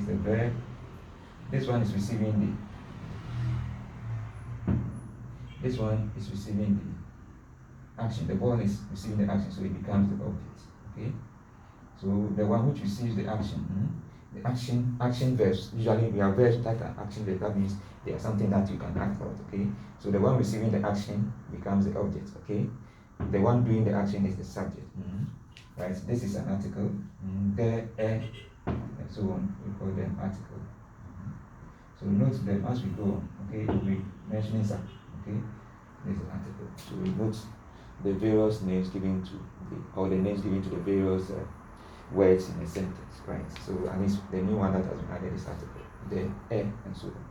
is the verb. This one is receiving this one is receiving the action. The ball is receiving the action, so it becomes the object. Okay. So the one which receives the action, the action verbs. Usually we have verbs that are action verbs. That means they are something that you can act out. Okay. So the one receiving the action becomes the object. Okay. The one doing the action is the subject. Right. This is an article. There, and so on. We call them article. So note them as we go on. Okay. We mentioning some. Okay. This is an article. So we note the various names given to the names given to the various words in a sentence, right? So at least the new one that has been added is article, then and so on,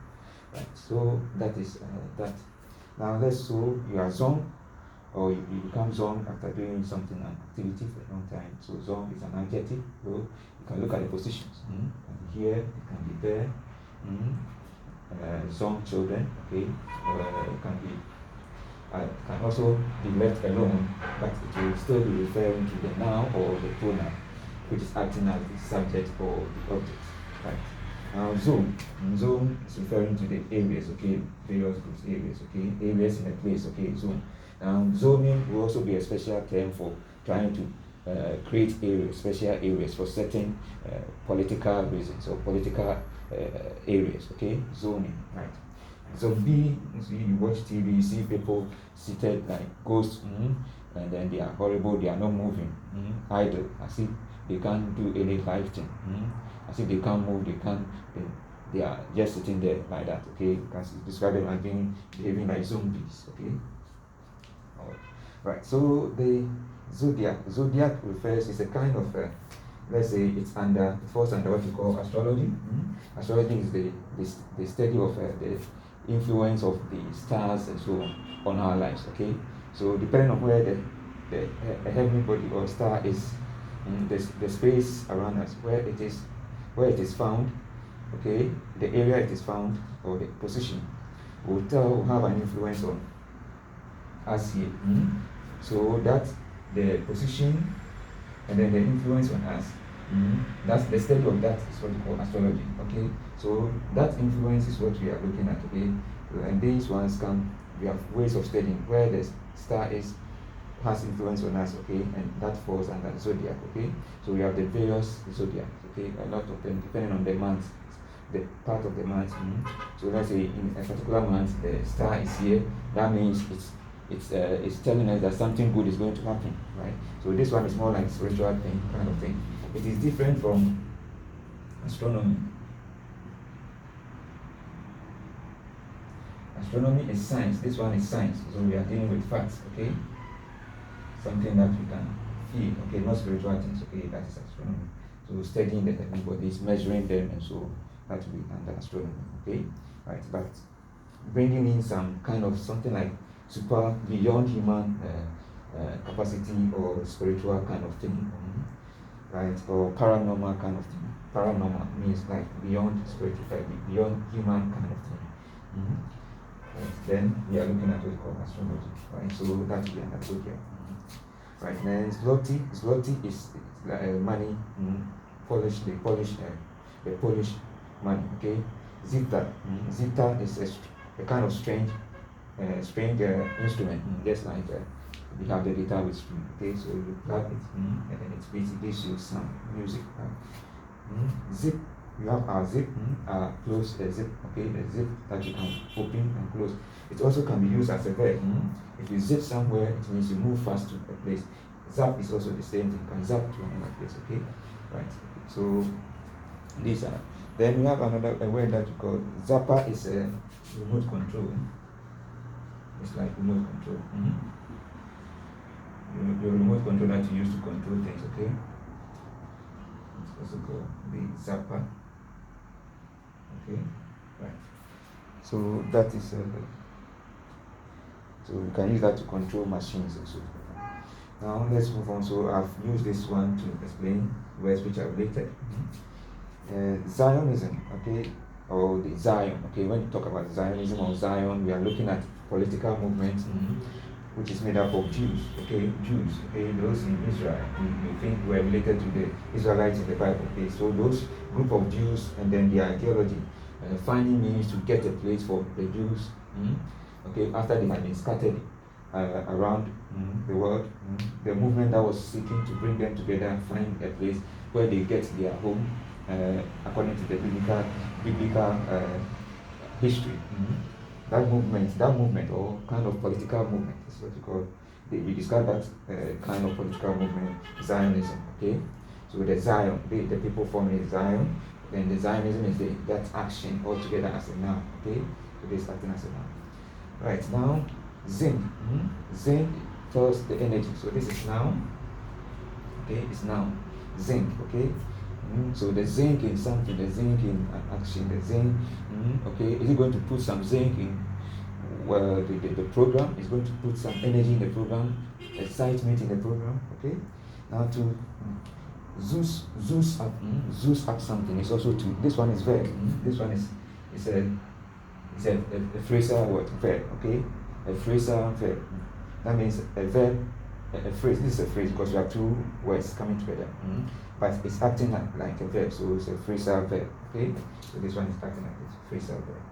right? So that is that. Now let's so you are zone, or you become zone after doing something, an activity for a long time. So zone is an adjective. So you can look at the positions. It can be here, it can be there. Zone children, okay, it can be. Can also be left alone, but it will still be referring to the noun or the pronoun, which is acting as the subject or the object, right? Now, zone is referring to the areas, okay, various groups, areas, okay, areas in a place, okay, zone. Now, zoning will also be a special term for trying to create areas, special areas for certain political reasons or political areas, okay, zoning, right? Zombie, you watch TV, you see people seated like ghosts, and then they are horrible, they are not moving, idle, as if they can't do any life thing, as if they can't move, they are just sitting there like that, okay? You can describe them as behaving like zombies, okay? Right, so the zodiac refers, is a kind of, let's say it falls under what you call astrology. Astrology is the study of the influence of the stars and so on our lives, okay? So depending on where the heavenly body or star is in the space around us, where it is found, okay, the area it is found or the position will have an influence on us here. So that the position and then the influence on us, that's the study of that is what we call astrology, okay? So that influence is what we are looking at, okay? And these ones we have ways of studying where the star has influence on us, okay? And that falls under the zodiac, okay? So we have the various zodiacs, okay? A lot of them depending on the month, the part of the month. So let's say in a particular month the star is here, that means it's telling us that something good is going to happen, right? So this one is more like spiritual thing, kind of thing. It is different from astronomy. Astronomy is science. This one is science. So we are dealing with facts, okay? Something that we can feel, okay? Not spiritual things, okay? That is astronomy. So studying the heavenly bodies, measuring them, and so that will be under astronomy, okay? Right, but bringing in some kind of something like super beyond human capacity or spiritual kind of thing, right? Or paranormal kind of thing. Paranormal means like beyond spiritual, beyond human kind of thing. Right. Then we are looking at what we call astrology, right? So that will be under zodiac. Right. Then zloty is money, Polish money. Okay. Zita is a kind of strange instrument, just like we have the guitar with string. Okay, so you plug it, and then it basically gives you some music. Right? Zip, you have our zip, our close zip. Okay, the zip that you can open and close. It also can be used as a verb. If you zip somewhere, it means you move fast to a place. Zap is also the same thing. You can zap to another place. Okay, right. So these are. Then we have another word that we call zapper is a remote control. It's like remote control. Your remote control that you use to control things, okay? It's also called the zapper. Okay, right. So that is so you can use that to control machines and so forth. Now let's move on. So I've used this one to explain words which are related. Zionism, okay, or the Zion, okay. When you talk about Zionism or Zion, we are looking at political movements which is made up of Jews, okay, Jews, okay, those in Israel, we think were related to the Israelites in the Bible, okay, so those group of Jews and then their ideology, finding means to get a place for the Jews, okay, after they had been scattered around the world, the movement that was seeking to bring them together, find a place where they get their home, according to the biblical history. That movement, or kind of political movement, is what we call. We describe that kind of political movement Zionism. Okay, so the Zion, the people forming Zion, then the Zionism is that action altogether as a noun. Okay, so it's acting as a noun. Right now, zinc. Zinc tells the energy. So this is noun. Okay, it's noun. Zinc. Okay. So the zinc in something, the zinc in an action, the zinc, okay, is it going to put some zinc in the program? Is going to put some energy in the program, excitement in the program, okay? Now to Zeus up something is also to, this one is verb, this one is a phrasal word, verb, okay? A phrasal verb. That means a verb, a phrase. This is a phrase because we have two words coming together. But it's acting like a verb, so it's a phrasal verb. Okay, so this one is acting like a phrasal verb.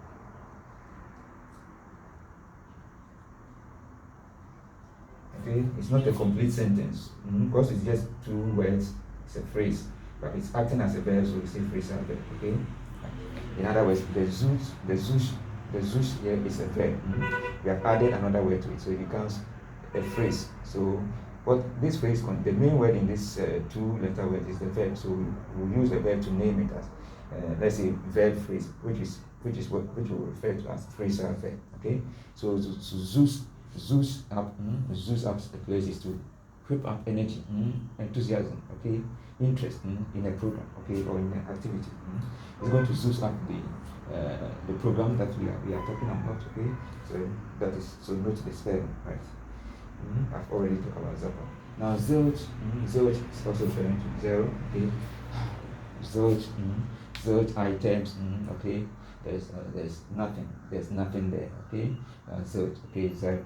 Okay, it's not a complete sentence because it's just two words. It's a phrase, but it's acting as a verb, so it's a phrasal verb. Okay. In other words, the Zeus here is a verb. We have added another word to it, so it becomes a phrase. So what this phrase, the main word in this two-letter word is the verb. So we'll use the verb to name it as, let's say, verb phrase, which we'll refer to as phrasal verb. Okay. So Zeus up the place is to whip up energy, enthusiasm, okay, interest in a program, okay, or in an activity. It's going to Zeus up the program that we are talking about, okay. So note this verb, right? I've already talked about Zappa. Now zilch is also referring to zero, okay. Zilch items, okay. There's nothing there, okay. Zilch, okay, zero.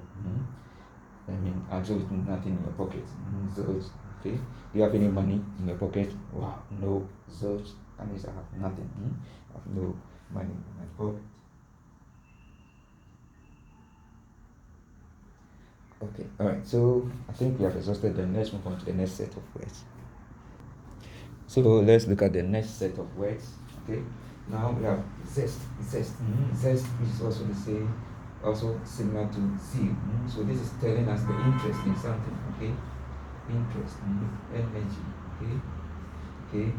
I mean, absolutely nothing in your pocket. Zilch, okay. Do you have any money in your pocket? Wow, no. Zilch, that means I have nothing. I have no money in my pocket. Okay, alright, so I think we have exhausted them. Let's move on to the next set of words. So let's look at the next set of words. Okay, now we have zest, which is also the same, also similar to zeal. So this is telling us the interest in something, okay? Interest, energy, okay?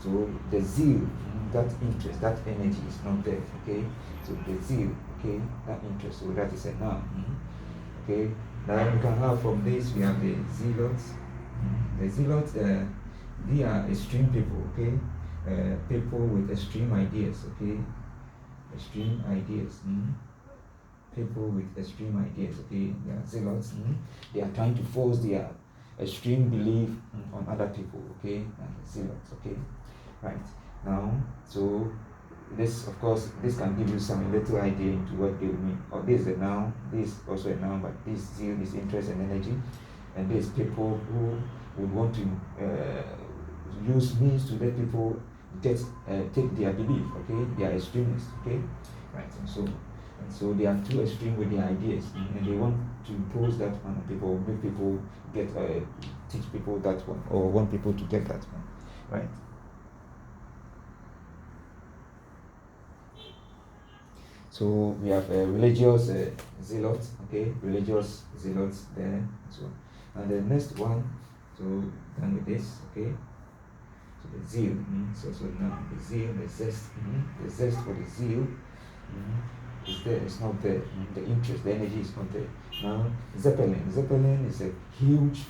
So the zeal, that interest, that energy is not there, okay? So the zeal, okay, that interest, so that is a noun. Okay, now we can have from this, we have the zealots. The zealots, they are extreme people, okay? People with extreme ideas, okay? Extreme ideas. People with extreme ideas, okay? They are zealots. They are trying to force their extreme belief on other people, okay? Zealots, okay? Right. Now, so this, of course, this can give you some little idea into what they mean. Or this is a noun, this is also a noun, but this zeal is interest and energy. And there's people who would want to use means to let people take their belief, okay? They are extremists, okay? Right, and so they are too extreme with their ideas, and they want to impose that on people, make people get, teach people that one, or want people to get that one, right? So we have religious zealots, okay? Religious zealots there, so, and the next one, so done with this, okay? So the zeal, so now the zeal, the zest for the zeal is there, it's not there. The interest, the energy is not there. Now, Zeppelin is a huge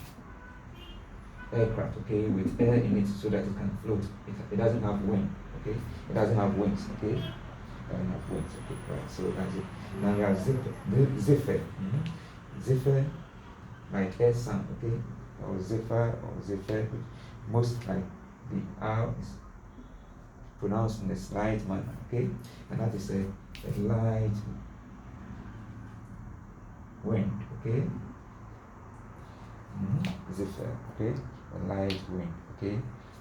aircraft, okay, with air in it so that it can float. It doesn't have wings, okay? It doesn't have wings, okay? It doesn't have wings, okay, right, so that's it. Now we have Zephyr. Zephyr, like air sound, okay? Or Zephyr, most like the R is pronounced in a slight manner, okay? And that is a light wind, okay? Zephyr, okay? A light wind, okay?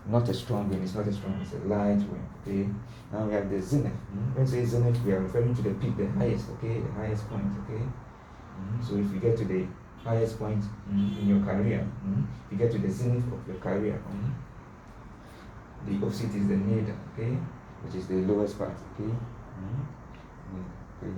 Not a strong wind, it's not a strong, it's a light wind, okay? Now we have the zenith. When we say zenith, we are referring to the peak, the highest, okay? The highest point, okay? So if you get to the highest point in your career, if you get to the zenith of your career, the opposite is the nadir, okay? Which is the lowest part, okay? Okay.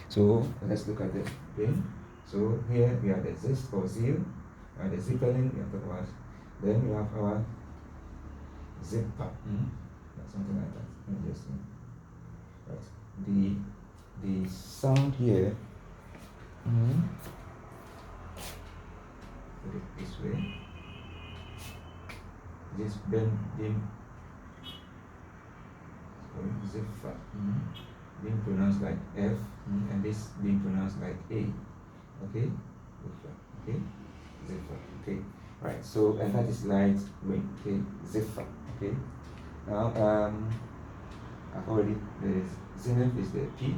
So let's look at the plane. So here we have the zest or zeal, we have the zeppelin, we have talked about. Then we have our zipper, something like that. Let me just see. Right. The sound here, put it this way. This zipper, being pronounced like F, and this being pronounced like A. Okay? Okay? Zephyr. Okay? Right, so, and that is light wind. Okay? Zephyr. Okay? Now, I've already, the zenith is the peak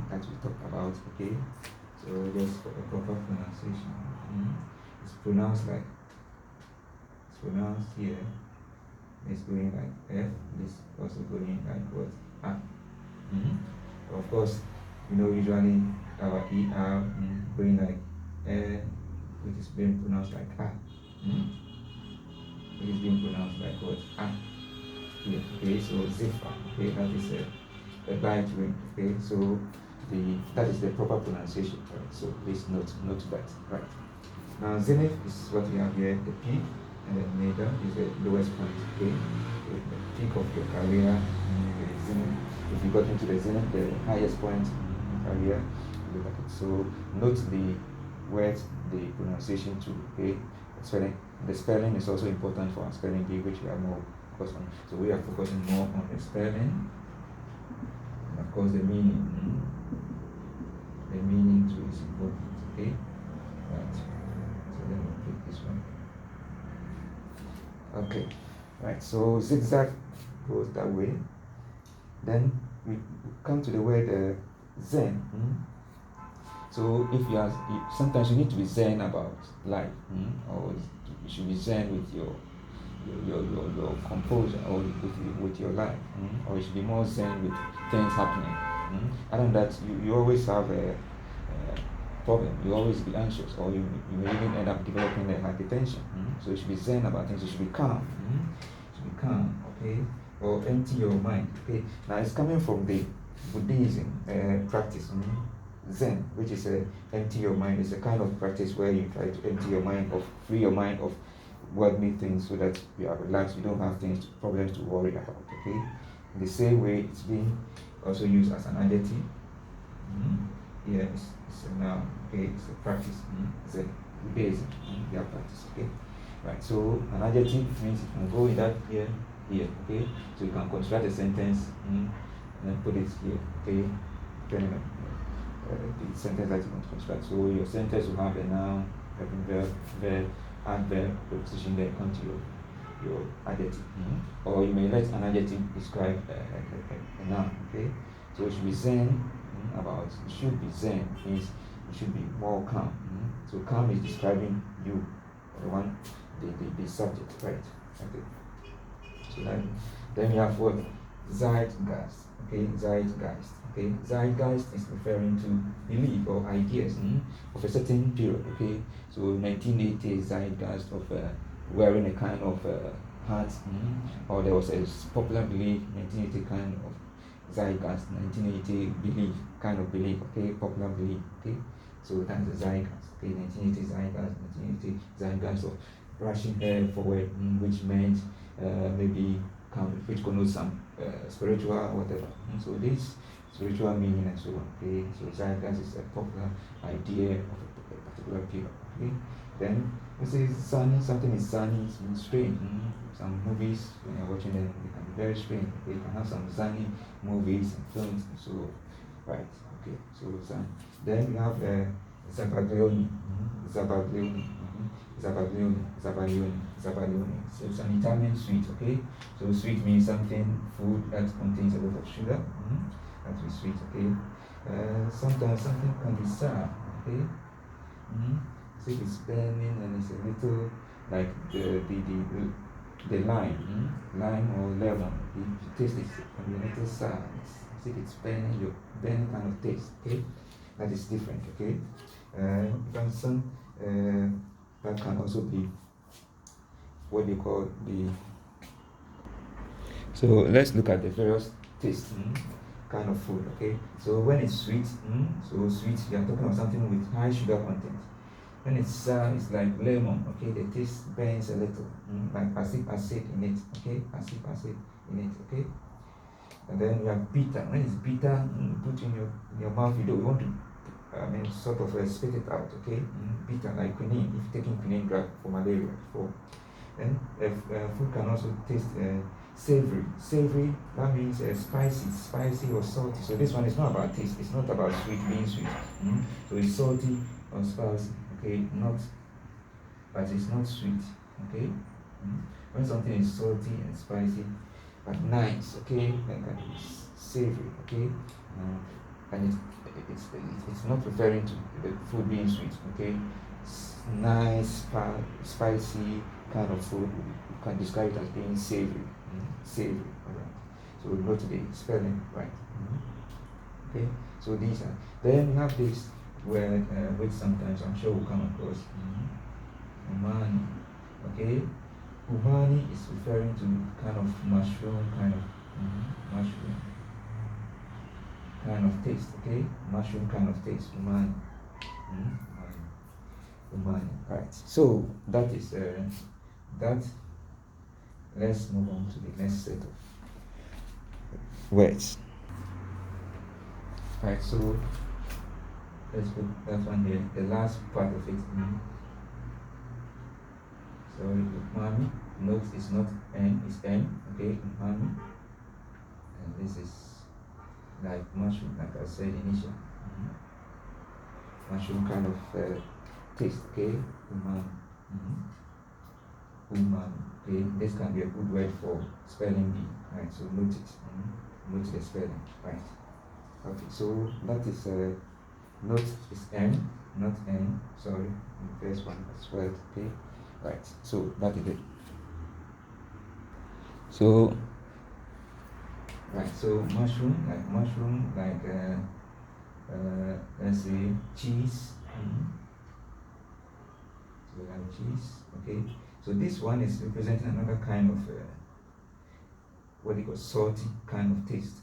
that we talked about. Okay? So, just for a proper pronunciation, it's pronounced here. It's going like F, this also going like what? A. Of course, usually our ER going like which is being pronounced like A. It is being pronounced like what? A. Yeah, okay, so zephyr, okay, that is a light wind, okay, so that is the proper pronunciation, right? So please note that, right? Now zenith is what we have here, the peak, and then nadir is the lowest point, okay? So the peak of your career, the zenith. If you got into the zenith, the highest point in career, look at it. So note the words, the pronunciation too, okay? Spelling. The spelling is also important for our spelling bee, which we are more focused on. So we are focusing more on the spelling, and of course the meaning. The meaning too is important, okay? Right. So let me pick this one. Okay. Right. So zigzag goes that way. Then we come to the word zen. So sometimes you need to be zen about life, or you should be zen with your composure, or with your life, or you should be more zen with things happening. Other than that, you always have a problem. You always be anxious, or you may even end up developing a hypertension. So you should be zen about things. You should be calm. You should be calm, okay? Or empty your mind. Okay, now it's coming from the Buddhism practice, Zen, which is empty your mind. It's a kind of practice where you try to empty your mind free your mind of worldly things, so that you are relaxed. You don't have problems to worry about. Okay, in the same way, it's being also used as an adjective. Yeah, it's a noun. Okay, it's a practice. Zen, Buddhism, their practice. Okay, right. So an adjective means it can go in that here. Okay, so you can construct a sentence and then put it here, okay, depending on the sentence that you want to construct. So your sentence will have a noun, verb, adverb, preposition, then come to your adjective. Or you may let an adjective describe a noun, okay. So it should be zen about, it should be zen means you should be more calm. So calm is describing you, the subject, right? Okay. So then we have what? Zeitgeist. Okay, zeitgeist. Okay, zeitgeist is referring to belief or ideas of a certain period. Okay, so 1980 zeitgeist of wearing a kind of hat, or there was a popular belief 1980 kind of zeitgeist, 1980 belief, kind of belief. Okay, popular belief. Okay, so that's the zeitgeist. Okay, 1980 zeitgeist, 1980 zeitgeist of rushing forward, which meant maybe which connotes some spiritual or whatever. So this spiritual meaning and so on. Okay, so zeitgeist is a popular idea of a particular period. Okay, then we say sunny, something is sunny, it means strange. Some movies, when you're watching them, they can be very strange. Okay, you can have some sunny movies and films and so on. Right. Okay, so then we have Zabaglione. Zabaione. So it's an Italian sweet, okay? So sweet means something, food that contains a lot of sugar. That is sweet, okay? Sometimes something can be sour, okay? So if it's burning and it's a little like the lime or lemon, if you taste it, it can be a little sour. As if it's burning, your burning kind of taste, okay? That is different, okay? That can also be what they call the. So let's look at the various tastes kind of food, okay? So when it's sweet, so sweet, you are talking about something with high sugar content. When it's sour, it's like lemon, okay? The taste burns a little, like acid in it, okay? Acid in it, okay? And then you have bitter. When it's bitter, put in your mouth. You want to, sort of spit it out, okay? Bitter, like quinine. If you're taking quinine drug for malaria before. Then food can also taste savory. Savory, that means spicy or salty. So this one is not about taste. It's not about being sweet. So it's salty or spicy, okay? But it's not sweet, okay? When something is salty and spicy, but nice, okay, then can be savory, okay, and it's not referring to the food being sweet, okay. Nice, spicy kind of food, you can describe it as being savory, savory. All right. So we'll go to the spelling, right? Okay. So these are. Then we have this word which sometimes I'm sure we'll come across. Umani, okay. Umani is referring to kind of mushroom kind of taste, okay? Mushroom kind of taste, umani. Umani. Right. So that is that. Let's move on to the next set of words. Right. So let's put that one here. The last part of it. So umami. Note it's not N, it's M, okay, umami. And this is like mushroom, like I said initially. Mushroom kind of taste, okay, umami. Umami, okay, this can be a good word for spelling bee, right? So note it, note the spelling, right? Okay, so that is note is M, not N, sorry, the first one as well, okay, right? So that is it. So, right, so mushroom, like let's say cheese. So we have cheese, okay. So this one is representing another kind of what they call salty kind of taste.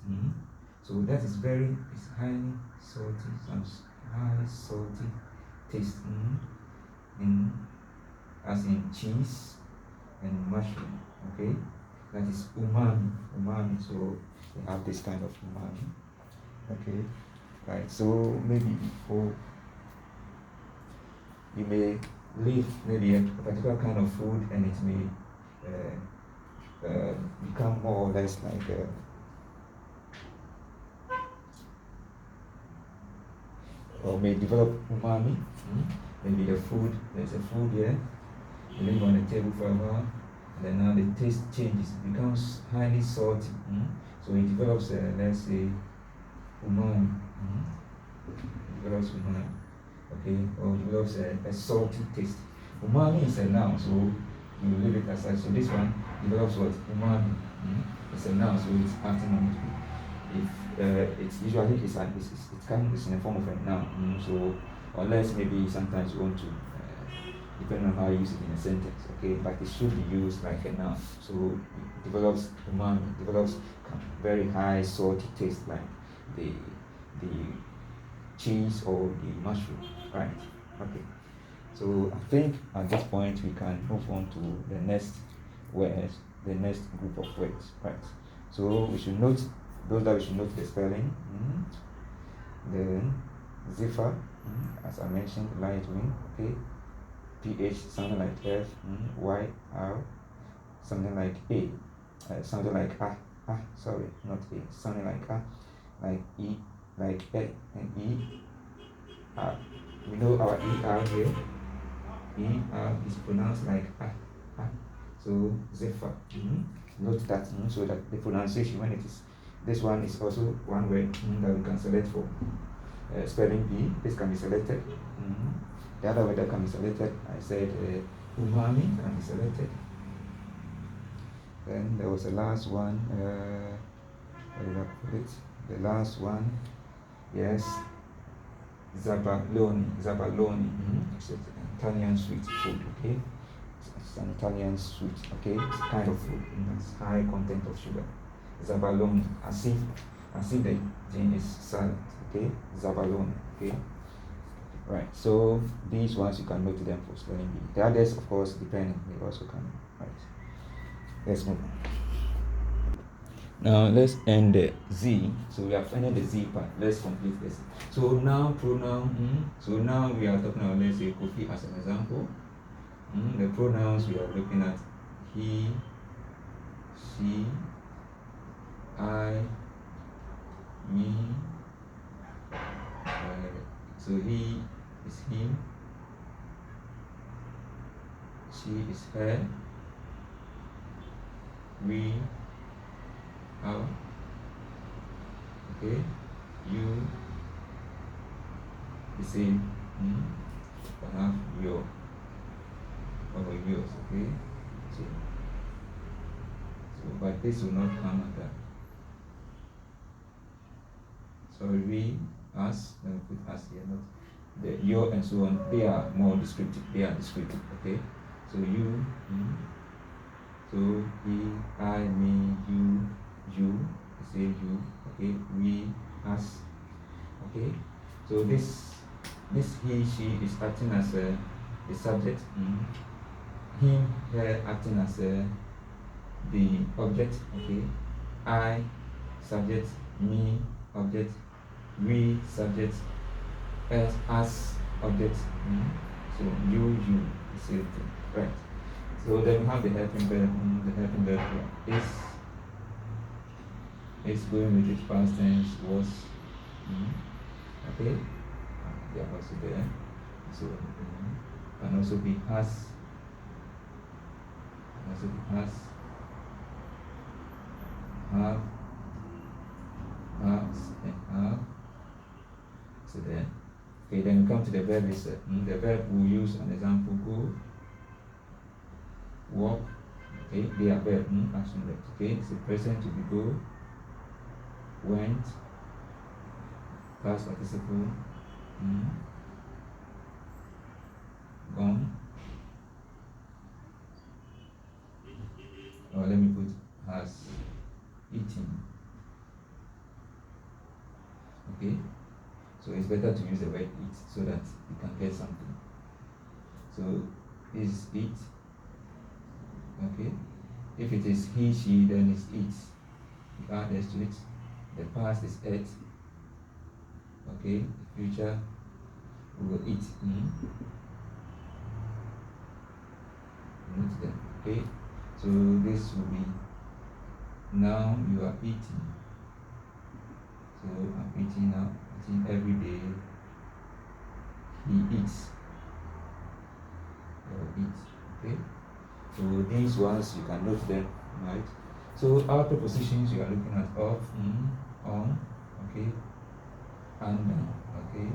So that is it's highly salty, some high salty taste. As in cheese and mushroom, okay. That is umami. So we have this kind of umami, okay, right? So maybe before you may leave maybe a particular kind of food and it may become more or less like or may develop umami. Maybe there's a food here, you leave on the table for a while. And then now the taste changes, it becomes highly salty. So it develops, let's say, umami. It develops umami, okay, or it develops a salty taste. Umami is a noun, so you leave it aside. So this one develops what? Umami. It's a noun, so it's acting on it. If it's usually it's in the form of a noun. So unless maybe sometimes you want to. Depending on how you use it in a sentence, okay, but it should be used like a noun. So it develops umami, develops very high salty taste like the cheese or the mushroom, right? Okay. So I think at this point we can move on to the next words, the next group of words, right? So we should note those that we should note the spelling. Then ziffer, as I mentioned, light wing, okay. PH something like F, Y, R, something like A, something like sorry, not A, something like A, like E, like A, and E, R. We know our ER here, is pronounced like ah. So zephyr. Note that so that the pronunciation when it is this one is also one word that we can select for spelling bee. This can be selected. The other word that can be selected, I said umami can be selected. Then there was the last one. Where did I put it? The last one, yes, zabaloni. It's an Italian sweet food. Okay, it's an Italian sweet. Okay, it's a kind of food. It's high content of sugar. Zabaloni, as if the thing is silent. Okay, zabaloni. Okay. Right, so these ones you can note them for spelling bee. The others, of course, depending, they also can. Right, let's move on. Now let's end the Z. So we have ended the Z part. Let's complete this. So now pronoun. So now we are talking about, let's say Kofi as an example. The pronouns we are looking at: he, she, I, me. So he is him, she is her, we, our, okay, you, the same, can have your, or yours, okay, so but this will not come at that. So we, us, let me put us here, not the your and so on. They are more descriptive. Okay. So you, so he, I, me, you, say you. Okay. We, us. Okay. So this he, she is acting as the subject. Him, her acting as the object. Okay. I, subject. Me, object. We, subject. Us, object. So you, same thing. Right. So then we have the helping verb. The helping verb is going with its past tense was. Okay. They are also there. So can also be has. Can also be has. Have. Has and have. So then, okay, then we come to the verb is the verb we use an example: go, walk. Okay, they are verb action verbs. Okay, it's a present to be go, went, past participle, gone. Or let me put has eaten. Okay. So it's better to use the word eat so that you can get something. So is it. Okay. If it is he, she, then it's it. You add s to it. The past is ate. Okay. The future we will eat. Note them. Okay. So this will be now you are eating. So I'm eating now. Every day he eats or eats. Okay, so these ones you can note them, right? So our prepositions you are looking at: of, on, okay, under, okay,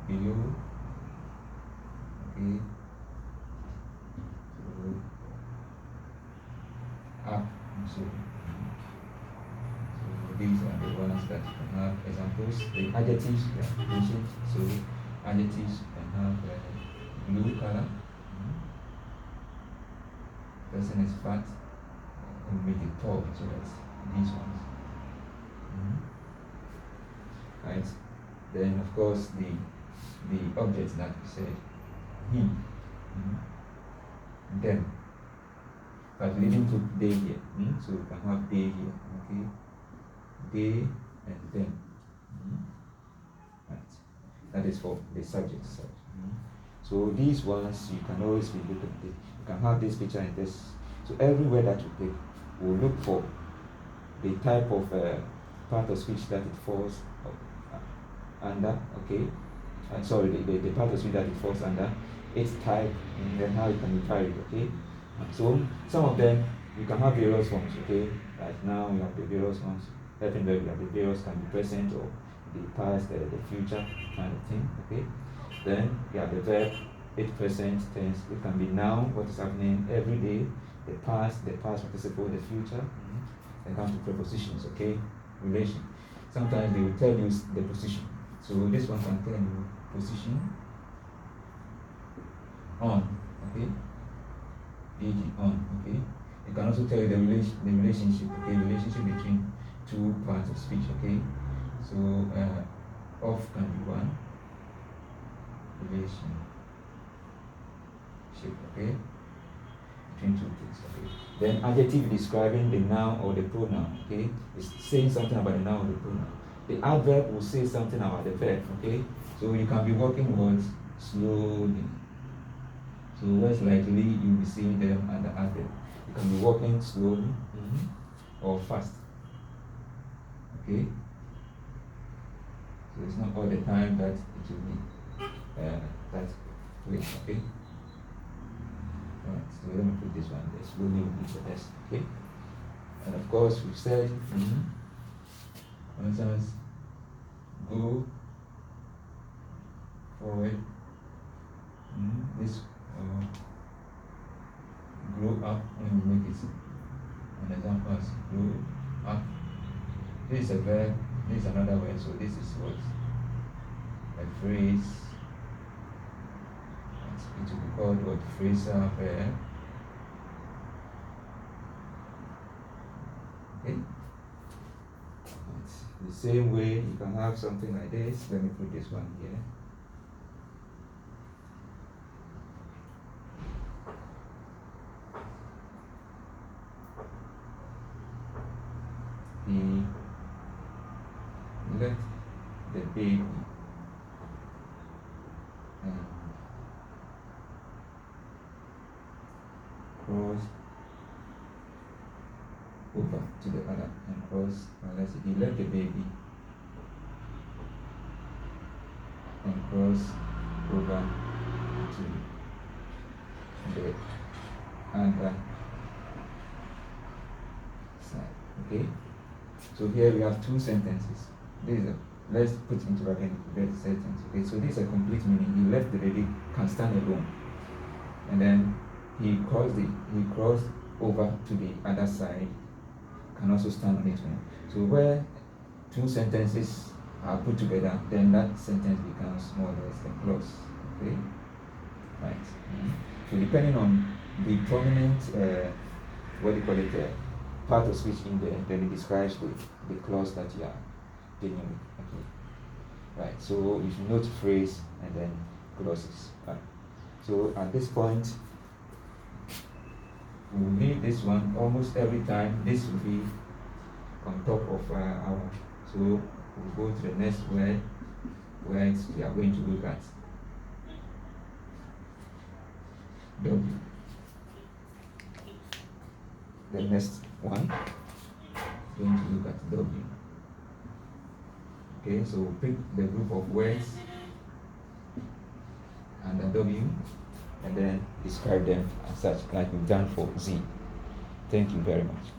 below, okay, so up, so these are the ones that you can have examples. The adjectives we have mentioned. So adjectives can have blue color. Person is fat and make it tall. So that's these ones. Right. Then of course the objects that we said: him, them. But we didn't put they here. So we can have they here. Okay. They and them. Right. That is for the subject side. So these ones you can always be looking at it. You can have this picture and this. So everywhere that you pick, we'll look for the type of part of speech that it falls under. Okay. Sorry, the part of speech that it falls under, its type, and then how it can be carried, okay? So some of them you can have various forms, okay? Like now we have the various forms. Helping verb, we have the various can be present or the past, the future kind of thing, okay? Then you have the verb, it present tense. It can be now, what is happening every day, the past participle, the future. Then comes to prepositions, okay? Relation. Sometimes they will tell you the position. So this one can tell you position on, okay? E.g. on, okay? It can also tell you the relationship, okay? Relationship between two parts of speech, okay? So off can be one relationship, okay? Between two things, okay? Then adjective describing the noun or the pronoun, okay? It's saying something about the noun or the pronoun. The adverb will say something about the verb, okay? So you can be walking words slowly. So most likely you'll be seeing them at the adverb. You can be walking slowly or fast. Okay? So it's not all the time that it will be that way, okay? Alright, so let me put this one there. Slowly will be the best, okay? And of course we've said for instance, go forward, this grow up when you make it an example as grow up. This is a verb, this is another word, so this is what a phrase. It will be called what phrasal verb. Okay. It's the same way you can have something like this. Let me put this one here. He left the baby and crossed over to the other and crossed. Let's see, he left the baby and crossed over to the other side. Okay. So here we have two sentences. Let's put into bracket the sentence. Okay, so this is a complete meaning. He left the baby, can stand alone, and then he crossed over to the other side, can also stand on its own. So where two sentences are put together, then that sentence becomes more or less a clause. Okay, right. So depending on the prominent part of speech in there, then it describes the clause that you are dealing with. Okay. Right. So you should note phrase and then clauses. Right. So at this point, we will leave this one almost every time. This will be on top of our. So we'll go to the next word where we are going to look at W. The next one is going to look at W. Okay, so we'll pick the group of words under W and then describe them as such, like we've done for Z. Thank you very much.